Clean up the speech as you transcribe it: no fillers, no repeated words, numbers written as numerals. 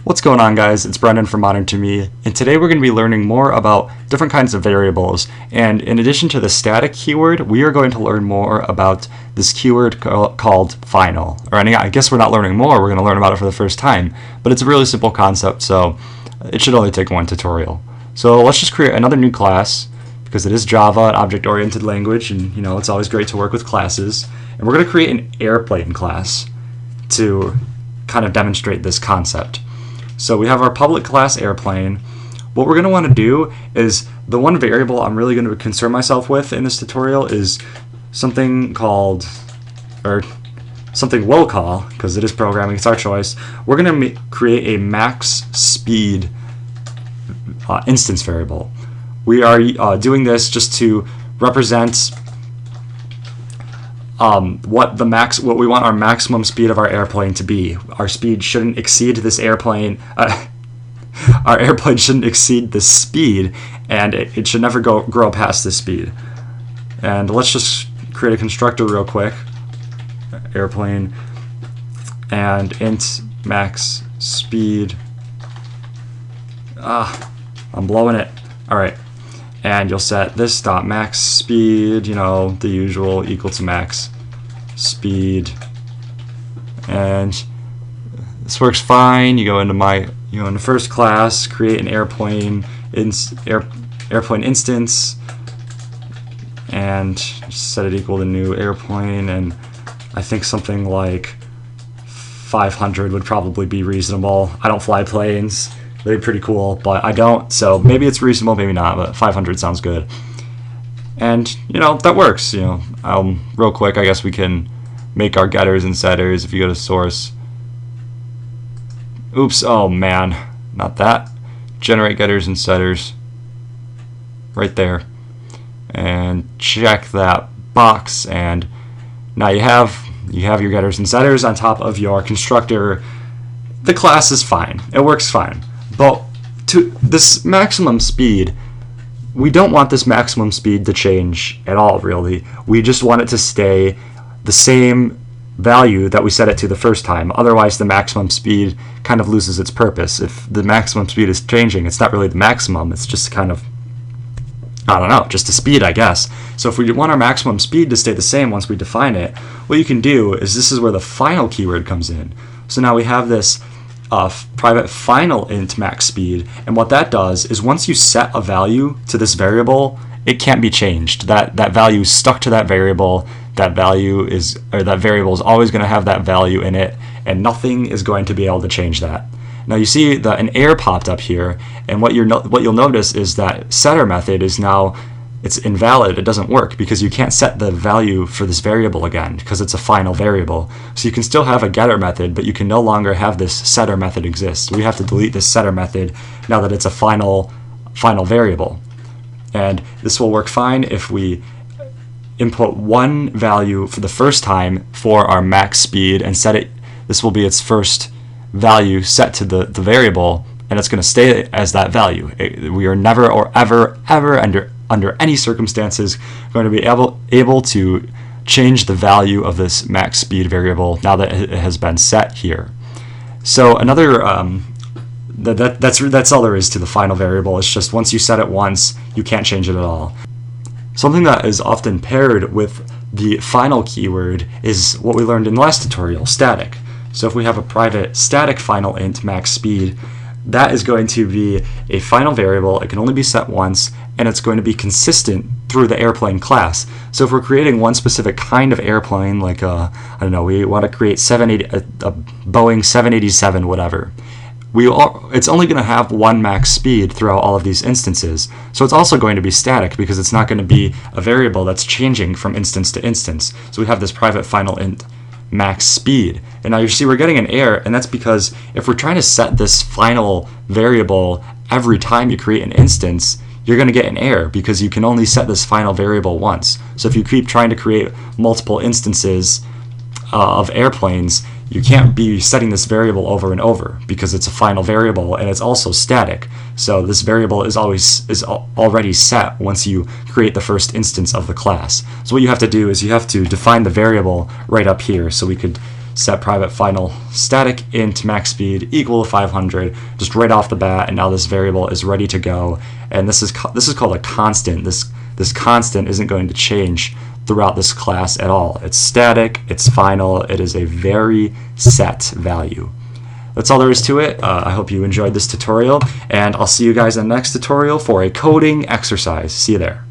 What's going on, guys? It's Brendan from Modern to Me, and today we're going to be learning more about different kinds of variables. And in addition to the static keyword, we are going to learn more about this keyword called final. I guess we're not learning more, we're going to learn about it for the first time, but it's a really simple concept, so it should only take one tutorial. So let's just create another new class, because it is Java, an object-oriented language, and it's always great to work with classes. And we're going to create an airplane class to kind of demonstrate this concept. So we have our public class airplane. What we're going to want to do is the one variable I'm really going to concern myself with in this tutorial is something called, or something we'll call, because it is programming, it's our choice. We're going to create a max speed instance variable. We are doing this just to represent what we want our maximum speed of our airplane to be. Our speed shouldn't exceed this airplane. Our airplane shouldn't exceed this speed, and it should never grow past this speed. And let's just create a constructor real quick. Airplane and int max speed. I'm blowing it. All right. And you'll set this dot max speed, the usual, equal to max speed, and this works fine. You go into first class, create an airplane instance, and set it equal to new airplane, and I think something like 500 would probably be reasonable. I don't fly planes. They're pretty cool, but I don't, so maybe it's reasonable, maybe not, but 500 sounds good. And, that works, real quick, I guess we can make our getters and setters. If you go to source, oops, oh man, not that. Generate getters and setters, right there. And check that box, and now you have your getters and setters on top of your constructor. The class is fine, it works fine. But to this maximum speed, we don't want this maximum speed to change at all, really. We just want it to stay the same value that we set it to the first time. Otherwise, the maximum speed kind of loses its purpose. If the maximum speed is changing, it's not really the maximum. It's just kind of, I don't know, just a speed, I guess. So if we want our maximum speed to stay the same once we define it, what you can do is this is where the final keyword comes in. So now we have this private final int max speed, and what that does is once you set a value to this variable, it can't be changed. That value is stuck to that variable. That variable is always going to have that value in it, and nothing is going to be able to change that. Now you see that an error popped up here, and what you'll notice is that setter method is now, it's invalid. It doesn't work because you can't set the value for this variable again because it's a final variable. So you can still have a getter method, but you can no longer have this setter method exist. We have to delete this setter method now that it's a final variable. And this will work fine if we input one value for the first time for our max speed and set it. This will be its first value set to the variable, and it's going to stay as that value. We are never or ever under any circumstances going to be able to change the value of this max speed variable now that it has been set here. So another that's all there is to the final variable. It's just once you set it once, you can't change it at all. Something that is often paired with the final keyword is what we learned in the last tutorial, static. So if we have a private static final int max speed, that is going to be a final variable. It can only be set once, and it's going to be consistent through the airplane class. So if we're creating one specific kind of airplane, like I don't know, we want to create a Boeing 787, whatever, it's only going to have one max speed throughout all of these instances. So it's also going to be static because it's not going to be a variable that's changing from instance to instance. So we have this private final int max speed. And now you see we're getting an error, and that's because if we're trying to set this final variable every time you create an instance, you're going to get an error because you can only set this final variable once. So if you keep trying to create multiple instances of airplanes, you can't be setting this variable over and over because it's a final variable and it's also static. So this variable is already set once you create the first instance of the class. So what you have to do is you have to define the variable right up here. So we could set private final static int max speed equal to 500 just right off the bat, and now this variable is ready to go. And this is called a constant. This constant isn't going to change throughout this class at all. It's static, it's final, it is a very set value. That's all there is to it. I hope you enjoyed this tutorial, and I'll see you guys in the next tutorial for a coding exercise. See you there.